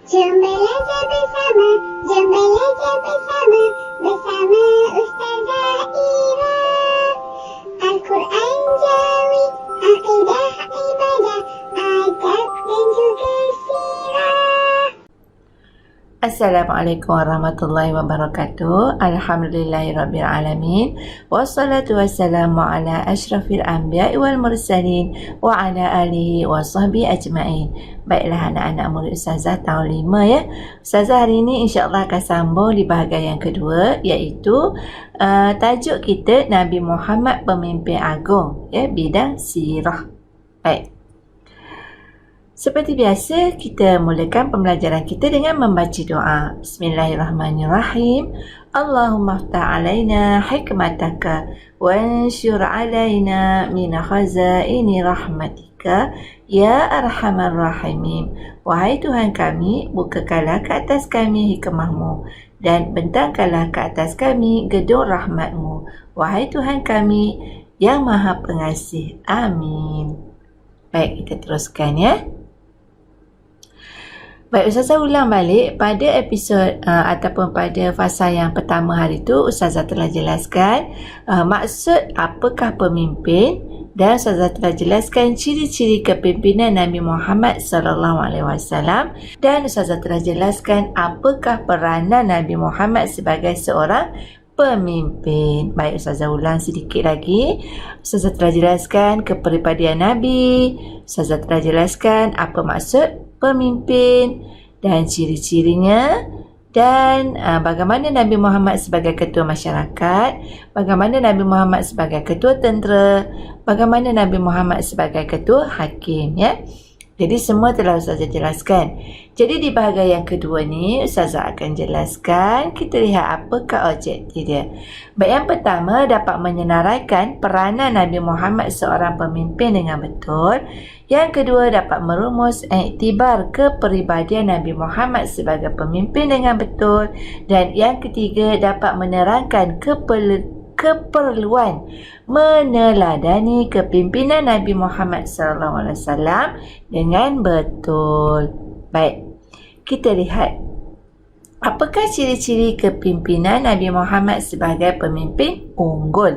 Jom belajar bersama, jom belajar bersama, bersama Ustazah Ira. Al-Quran Jawi, Aqidah Ibadah, Adab dan juga Sirah. Assalamualaikum warahmatullahi wabarakatuh. Alhamdulillahirrabbilalamin. Wassalatu wassalamu ala ashrafil anbiya'i wal mursalin wa ala alihi wa sahbihi ajma'in. Baiklah anak-anak murid Ustazah tahun 5 ya. Ustazah hari ini insyaAllah akan sambung di bahagian yang kedua, iaitu tajuk kita Nabi Muhammad Pemimpin Agung ya, bidang sirah. Baik. Seperti biasa, kita mulakan pembelajaran kita dengan membaca doa. Bismillahirrahmanirrahim. Allahumma aftah alaina hikmataka wansyur alaina min khazaini rahmatika ya arhamar rahimin. Wahai Tuhan kami, bukakanlah ke atas kami hikmahmu dan bentangkanlah ke atas kami gedung rahmatmu. Wahai Tuhan kami yang maha pengasih. Amin. Baik, kita teruskan ya. Baik, Ustazah ulang balik pada episod ataupun pada fasa yang pertama hari itu, Ustazah telah jelaskan maksud apakah pemimpin, dan Ustazah telah jelaskan ciri-ciri kepimpinan Nabi Muhammad SAW, dan Ustazah telah jelaskan apakah peranan Nabi Muhammad sebagai seorang pemimpin. Baik, Ustazah ulang sedikit lagi. Ustazah telah jelaskan kepribadian Nabi, Ustazah telah jelaskan apa maksud pemimpin dan ciri-cirinya, dan bagaimana Nabi Muhammad sebagai ketua masyarakat, bagaimana Nabi Muhammad sebagai ketua tentera, bagaimana Nabi Muhammad sebagai ketua hakim ya. Jadi semua telah Ustazah jelaskan. Jadi di bahagian yang kedua ni Ustazah akan jelaskan, kita lihat apakah objektif dia. Baik, yang pertama dapat menyenaraikan peranan Nabi Muhammad seorang pemimpin dengan betul. Yang kedua dapat merumus iktibar kepribadian Nabi Muhammad sebagai pemimpin dengan betul. Dan yang ketiga dapat menerangkan keperluan meneladani kepimpinan Nabi Muhammad SAW dengan betul. Baik, kita lihat apakah ciri-ciri kepimpinan Nabi Muhammad sebagai pemimpin unggul.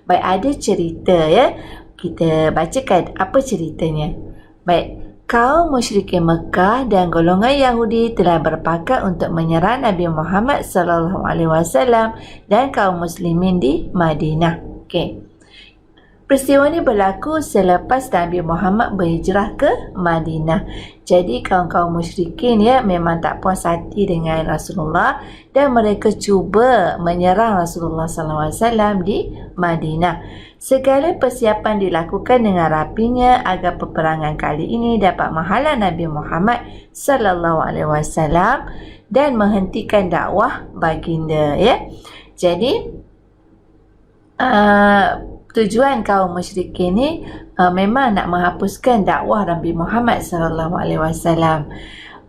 Baik, ada cerita ya. Kita bacakan apa ceritanya. Baik, kaum musyrikin Mekah dan golongan Yahudi telah berpakat untuk menyerang Nabi Muhammad SAW dan kaum muslimin di Madinah. Okey. Peristiwa ini berlaku selepas Nabi Muhammad berhijrah ke Madinah. Jadi kaum-kaum musyrikin ya memang tak puas hati dengan Rasulullah dan mereka cuba menyerang Rasulullah SAW di Madinah. Segala persiapan dilakukan dengan rapinya agar peperangan kali ini dapat menghalau Nabi Muhammad SAW dan menghentikan dakwah baginda ya. Jadi tujuan kaum musyrikin ni memang nak menghapuskan dakwah Nabi Muhammad SAW.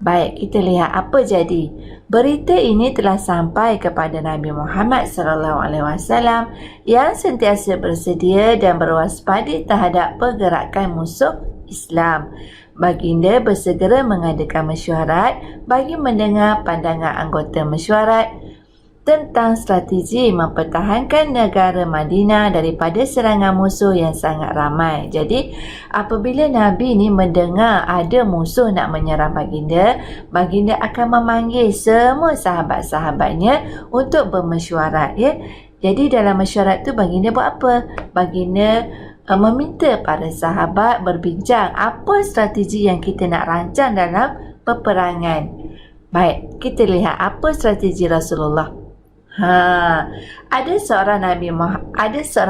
Baik, kita lihat apa jadi. Berita ini telah sampai kepada Nabi Muhammad SAW yang sentiasa bersedia dan berwaspada terhadap pergerakan musuh Islam. Baginda bersegera mengadakan mesyuarat bagi mendengar pandangan anggota mesyuarat tentang strategi mempertahankan negara Madinah daripada serangan musuh yang sangat ramai. Jadi apabila Nabi ni mendengar ada musuh nak menyerang baginda, baginda akan memanggil semua sahabat-sahabatnya untuk bermesyuarat ya. Jadi dalam mesyuarat tu baginda buat apa? Baginda meminta para sahabat berbincang apa strategi yang kita nak rancang dalam peperangan. Baik, kita lihat apa strategi Rasulullah. Ada seorang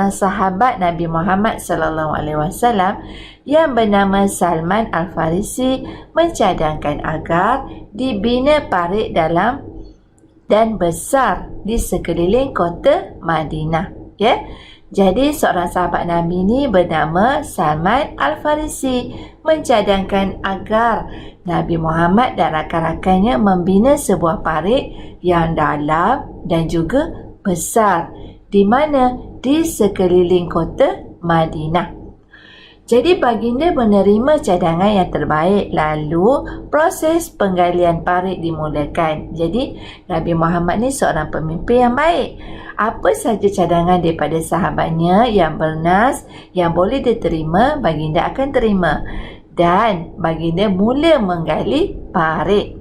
sahabat Nabi Muhammad SAW yang bernama Salman Al-Farisi mencadangkan agar dibina parit dalam dan besar di sekeliling kota Madinah ya. Jadi seorang sahabat Nabi ni bernama Salman Al-Farisi mencadangkan agar Nabi Muhammad dan rakan-rakannya membina sebuah parit yang dalam dan juga besar di mana di sekeliling kota Madinah. Jadi baginda menerima cadangan yang terbaik, lalu proses penggalian parit dimulakan. Jadi Nabi Muhammad ni seorang pemimpin yang baik. Apa sahaja cadangan daripada sahabatnya yang bernas, yang boleh diterima, baginda akan terima. Dan baginda mula menggali parit.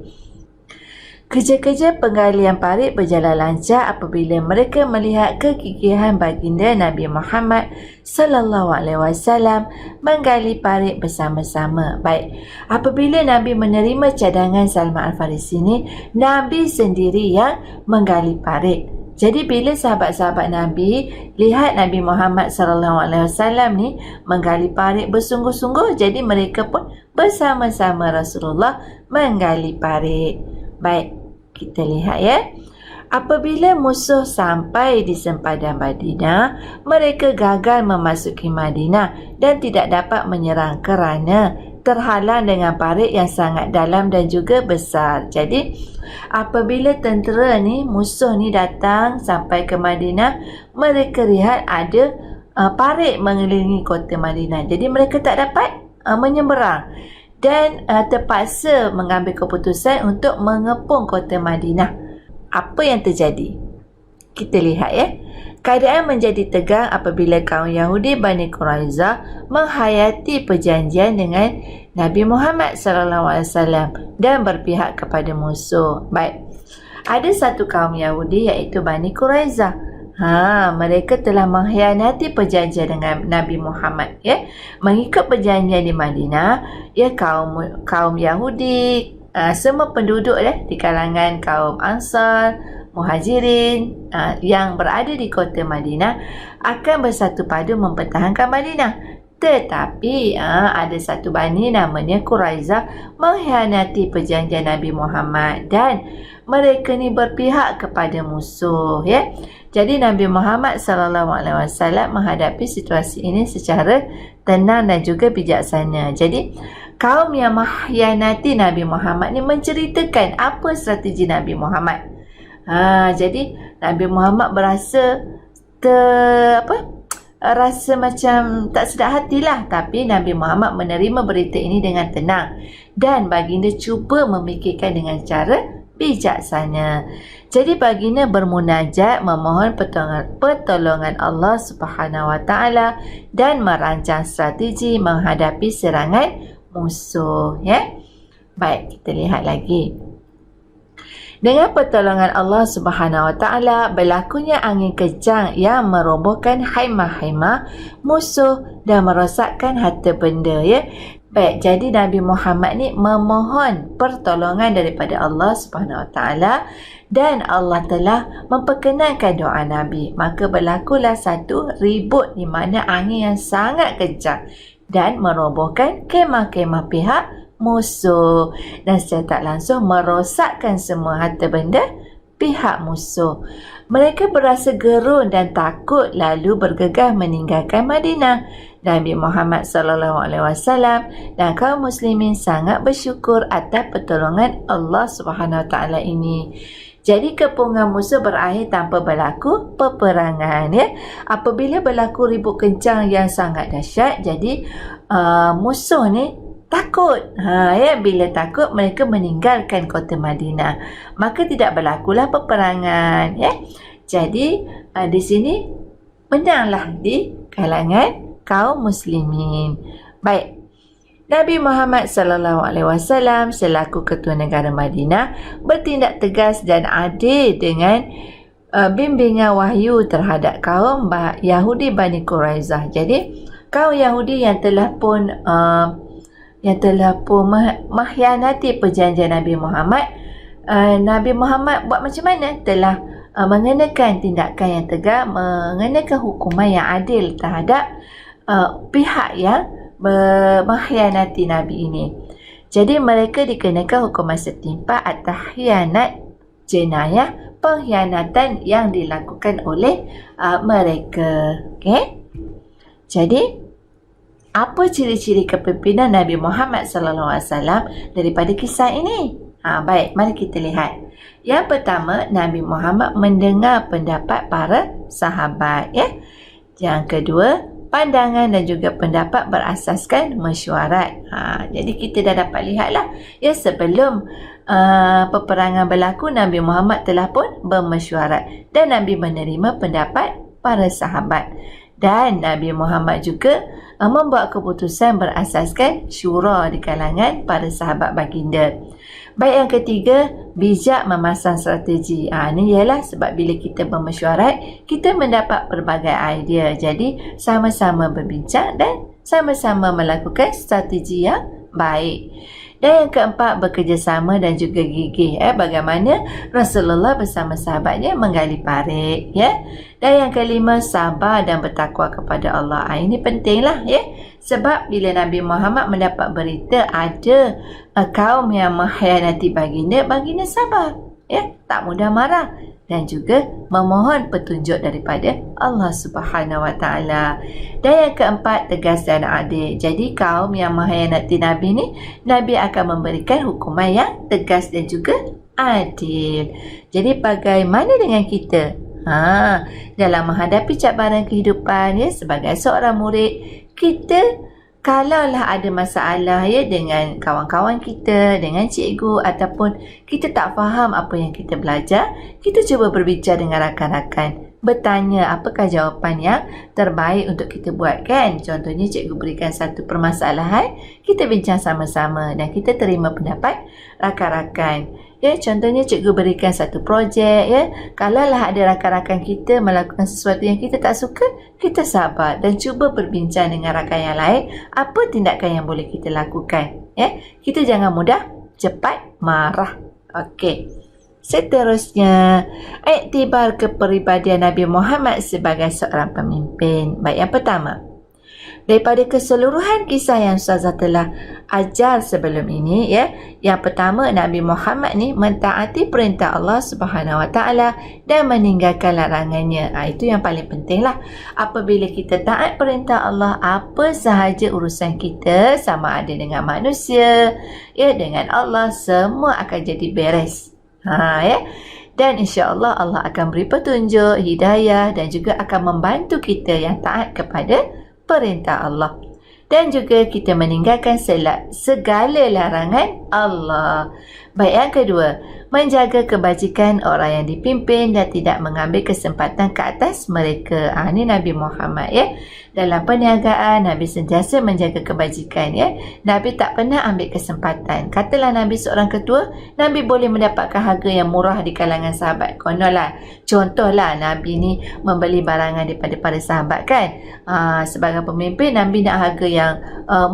Kerja-kerja penggalian parit berjalan lancar apabila mereka melihat kegigihan baginda Nabi Muhammad sallallahu alaihi wasallam menggali parit bersama-sama. Baik, apabila Nabi menerima cadangan Salman Al-Farisi ini, Nabi sendiri yang menggali parit. Jadi bila sahabat-sahabat Nabi lihat Nabi Muhammad sallallahu alaihi wasallam ni menggali parit bersungguh-sungguh, jadi mereka pun bersama-sama Rasulullah menggali parit. Baik, kita lihat ya. Apabila musuh sampai di sempadan Madinah, mereka gagal memasuki Madinah dan tidak dapat menyerang kerana terhalang dengan parit yang sangat dalam dan juga besar. Jadi, apabila tentera ni, musuh ni datang sampai ke Madinah, mereka lihat ada parit mengelilingi kota Madinah. Jadi, mereka tak dapat menyeberang dan terpaksa mengambil keputusan untuk mengepung kota Madinah. Apa yang terjadi? Kita lihat ya. Keadaan menjadi tegang apabila kaum Yahudi Bani Quraizah menghayati perjanjian dengan Nabi Muhammad SAW dan berpihak kepada musuh. Baik. Ada satu kaum Yahudi iaitu Bani Quraizah. Mereka telah mengkhianati perjanjian dengan Nabi Muhammad ya. Mengikut perjanjian di Madinah, ya kaum Yahudi, semua penduduk di kalangan kaum Ansar, Muhajirin yang berada di kota Madinah akan bersatu padu mempertahankan Madinah. Tetapi ada satu bani namanya Quraizah mengkhianati perjanjian Nabi Muhammad dan mereka ni berpihak kepada musuh ya. Jadi Nabi Muhammad SAW menghadapi situasi ini secara tenang dan juga bijaksana. Jadi kaum yang mengkhianati Nabi Muhammad ni menceritakan apa strategi Nabi Muhammad. Jadi Nabi Muhammad berasa rasa macam tak sedap hatilah, tapi Nabi Muhammad menerima berita ini dengan tenang dan baginda cuba memikirkan dengan cara bijaksana. Jadi baginda bermunajat memohon pertolongan Allah Subhanahu Wa Taala dan merancang strategi menghadapi serangan musuh ya. Baik, kita lihat lagi. Dengan pertolongan Allah Subhanahu Wa Taala, berlakunya angin kencang yang merobohkan khaimah-khaimah musuh dan merosakkan harta benda ya. Baik, jadi Nabi Muhammad ni memohon pertolongan daripada Allah Subhanahu Wa Taala dan Allah telah memperkenankan doa Nabi. Maka berlakulah satu ribut di mana angin yang sangat kencang dan merobohkan kemah-kemah pihak musuh dan secara tak langsung merosakkan semua harta benda pihak musuh. Mereka berasa gerun dan takut lalu bergegas meninggalkan Madinah. Nabi Muhammad SAW dan kaum muslimin sangat bersyukur atas pertolongan Allah Subhanahu Wa Taala ini. Jadi kepungan musuh berakhir tanpa berlaku peperangan ya. Apabila berlaku ribut kencang yang sangat dahsyat, jadi musuh ni takut. Bila takut mereka meninggalkan kota Madinah. Maka tidak berlakulah peperangan ya. Jadi di sini menanglah di kalangan kaum muslimin. Baik. Nabi Muhammad SAW selaku ketua negara Madinah bertindak tegas dan adil dengan bimbingan wahyu terhadap kaum Yahudi Bani Quraizah. Jadi kaum Yahudi yang telah pun mengkhianati perjanjian Nabi Muhammad, Nabi Muhammad buat macam mana? Telah mengenakan tindakan yang tegas, mengenakan hukuman yang adil terhadap pihak yang mengkhianati Nabi ini. Jadi mereka dikenakan hukuman setimpal atas khianat jenayah pengkhianatan yang dilakukan oleh mereka. Okey. Jadi apa ciri-ciri kepimpinan Nabi Muhammad SAW daripada kisah ini? Baik, mari kita lihat. Yang pertama, Nabi Muhammad mendengar pendapat para sahabat ya. Yang kedua, pandangan dan juga pendapat berasaskan mesyuarat. Jadi kita dah dapat lihatlah, ya, sebelum peperangan berlaku, Nabi Muhammad telah pun bermesyuarat dan Nabi menerima pendapat para sahabat. Dan Nabi Muhammad juga membuat keputusan berasaskan syura di kalangan para sahabat baginda. Baik, yang ketiga, bijak memasang strategi. Ini ialah sebab bila kita bermesyuarat, kita mendapat pelbagai idea. Jadi, sama-sama berbincang dan sama-sama melakukan strategi yang baik. Dan yang keempat, bekerjasama dan juga gigih. Bagaimana Rasulullah bersama sahabatnya menggali parit. Dan yang kelima, sabar dan bertakwa kepada Allah. Ini pentinglah, ya. Sebab bila Nabi Muhammad mendapat berita ada kaum yang mengkhianati baginda sabar. Tak mudah marah. Dan juga memohon petunjuk daripada Allah Subhanahu Wa Taala. Dan yang keempat, tegas dan adil. Jadi kaum yang mengkhianati Nabi ni, Nabi akan memberikan hukuman yang tegas dan juga adil. Jadi bagaimana dengan kita? Dalam menghadapi cabaran kehidupan, ya, sebagai seorang murid, kita kalaulah ada masalah, ya, dengan kawan-kawan kita, dengan cikgu, ataupun kita tak faham apa yang kita belajar, kita cuba berbincang dengan rakan-rakan, bertanya apakah jawapan yang terbaik untuk kita buat, kan? Contohnya cikgu berikan satu permasalahan, kita bincang sama-sama dan kita terima pendapat rakan-rakan. Ya, contohnya cikgu berikan satu projek, ya. Kalaulah ada rakan-rakan kita melakukan sesuatu yang kita tak suka, kita sabar dan cuba berbincang dengan rakan yang lain apa tindakan yang boleh kita lakukan, ya. Kita jangan mudah cepat marah. Okey. Seterusnya, iktibar kepribadian Nabi Muhammad sebagai seorang pemimpin. Baik, yang pertama, daripada keseluruhan kisah yang Ustazah telah ajar sebelum ini, ya, yang pertama, Nabi Muhammad ni mentaati perintah Allah Subhanahu Wa Taala dan meninggalkan larangannya. Itu yang paling penting lah. Apabila kita taat perintah Allah, apa sahaja urusan kita, sama ada dengan manusia, ya, dengan Allah, semua akan jadi beres. Ya. Dan insya-Allah Allah akan beri petunjuk, hidayah dan juga akan membantu kita yang taat kepada perintah Allah. Dan juga kita meninggalkan segala larangan Allah. Baik, yang kedua, menjaga kebajikan orang yang dipimpin dan tidak mengambil kesempatan ke atas mereka. Ini Nabi Muhammad, ya. Dalam perniagaan, Nabi sentiasa menjaga kebajikan, ya. Nabi tak pernah ambil kesempatan. Katalah Nabi seorang ketua, Nabi boleh mendapatkan harga yang murah di kalangan sahabat. Kononlah, contohlah Nabi ni membeli barangan daripada para sahabat, kan. Sebagai pemimpin, Nabi nak harga yang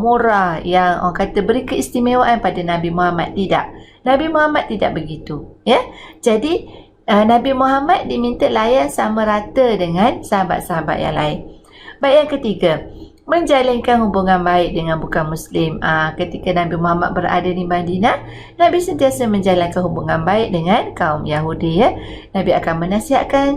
murah, yang orang kata beri keistimewaan pada Nabi Muhammad. Tidak. Nabi Muhammad tidak begitu, ya. Jadi Nabi Muhammad diminta layan sama rata dengan sahabat-sahabat yang lain. Baik, yang ketiga, menjalinkan hubungan baik dengan bukan Muslim. Ketika Nabi Muhammad berada di Madinah, Nabi sentiasa menjalankan hubungan baik dengan kaum Yahudi, ya. Nabi akan menasihatkan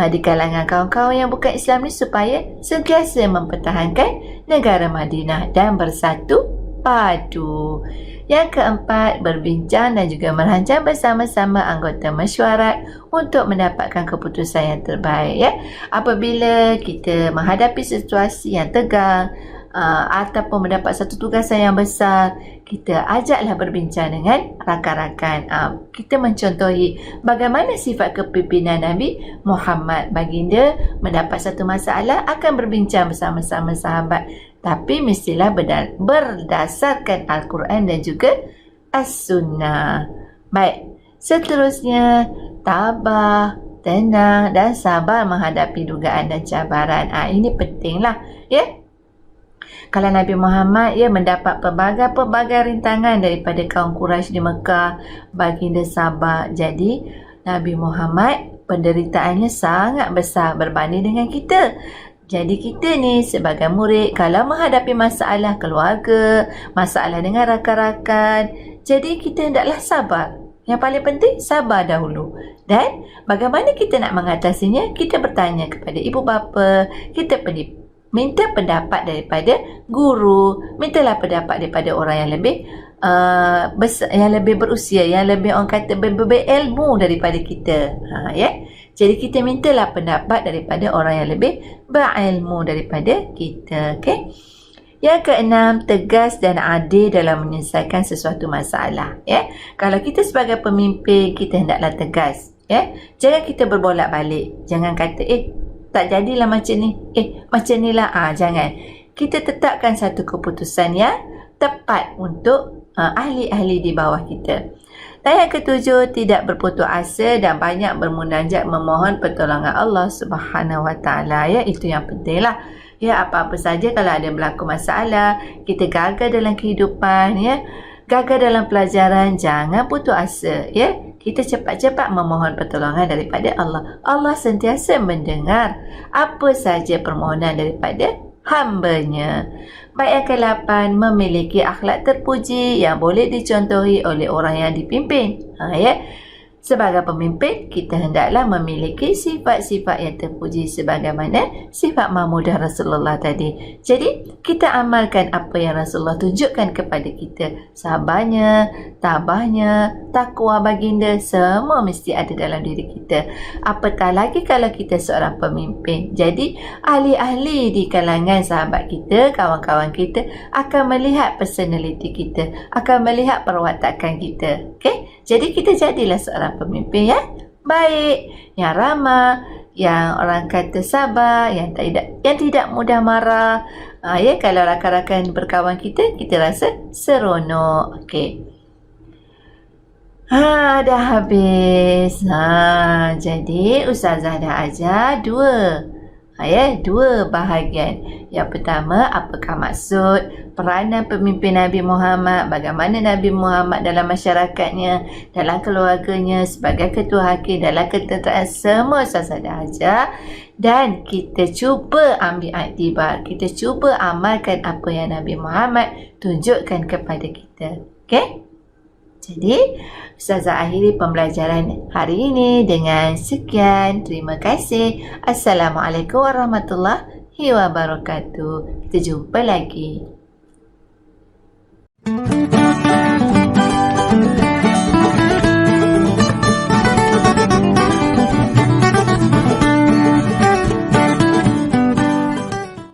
di kalangan kaum-kaum yang bukan Islam ni supaya sentiasa mempertahankan negara Madinah dan bersatu padu. Yang keempat, berbincang dan juga merancang bersama-sama anggota mesyuarat untuk mendapatkan keputusan yang terbaik, ya. Apabila kita menghadapi situasi yang tegang ataupun mendapat satu tugasan yang besar, kita ajaklah berbincang dengan rakan-rakan. Kita mencontohi bagaimana sifat kepimpinan Nabi Muhammad. Baginda mendapat satu masalah akan berbincang bersama-sama sahabat, tapi mestilah berdasarkan Al-Quran dan juga As-Sunnah. Baik, seterusnya, tabah, tenang dan sabar menghadapi dugaan dan cabaran. Ini pentinglah, ya. Kalau Nabi Muhammad, ya, mendapat pelbagai rintangan daripada kaum Quraisy di Mekah, baginda sabar. Jadi Nabi Muhammad penderitaannya sangat besar berbanding dengan kita. Jadi kita ni sebagai murid, kalau menghadapi masalah keluarga, masalah dengan rakan-rakan, jadi kita hendaklah sabar. Yang paling penting, sabar dahulu. Dan bagaimana kita nak mengatasinya? Kita bertanya kepada ibu bapa, kita minta pendapat daripada guru, mintalah pendapat daripada orang yang lebih yang lebih berusia, yang lebih, orang kata, berilmu daripada kita, ya. Jadi kita mintalah pendapat daripada orang yang lebih berilmu daripada kita. Okey. Yang keenam, tegas dan adil dalam menyelesaikan sesuatu masalah. Ya, kalau kita sebagai pemimpin, kita hendaklah tegas. Ya, jangan kita berbolak-balik. Jangan kata, tak jadilah macam ni. Macam ni lah. Jangan. Kita tetapkan satu keputusan yang tepat untuk ahli-ahli di bawah kita. Dan yang ketujuh, tidak berputus asa dan banyak bermunajat memohon pertolongan Allah Subhanahu Wa Taala. Ya, itu yang penting lah. Ya, apa-apa saja kalau ada berlaku masalah, kita gagal dalam kehidupan, ya, gagal dalam pelajaran, jangan putus asa, ya. Kita cepat-cepat memohon pertolongan daripada Allah. Allah sentiasa mendengar apa saja permohonan daripada hamba-Nya. Baik, yang ke-8, memiliki akhlak terpuji yang boleh dicontohi oleh orang yang dipimpin. Ya. Sebagai pemimpin, kita hendaklah memiliki sifat-sifat yang terpuji sebagaimana sifat mahmudah Rasulullah tadi. Jadi, kita amalkan apa yang Rasulullah tunjukkan kepada kita. Sabarnya, tabahnya, takwa baginda, semua mesti ada dalam diri kita. Apatah lagi kalau kita seorang pemimpin. Jadi, ahli-ahli di kalangan sahabat kita, kawan-kawan kita akan melihat personality kita, akan melihat perwatakan kita. Okey? Jadi kita jadilah seorang pemimpin yang baik, yang ramah, yang orang kata sabar, yang tidak mudah marah. Ya, kalau rakan-rakan berkawan kita rasa seronok. Okey. Dah habis. Jadi Ustazah dah ajar dua bahagian. Yang pertama, apakah maksud peranan pemimpin Nabi Muhammad, bagaimana Nabi Muhammad dalam masyarakatnya, dalam keluarganya, sebagai ketua hakim, dalam ketenteraan, semua Ustazah dah ajar. Dan kita cuba ambil iktibar, kita cuba amalkan apa yang Nabi Muhammad tunjukkan kepada kita. Okey? Jadi, Ustazah akhiri pembelajaran hari ini dengan sekian. Terima kasih. Assalamualaikum warahmatullahi wabarakatuh. Kita jumpa lagi.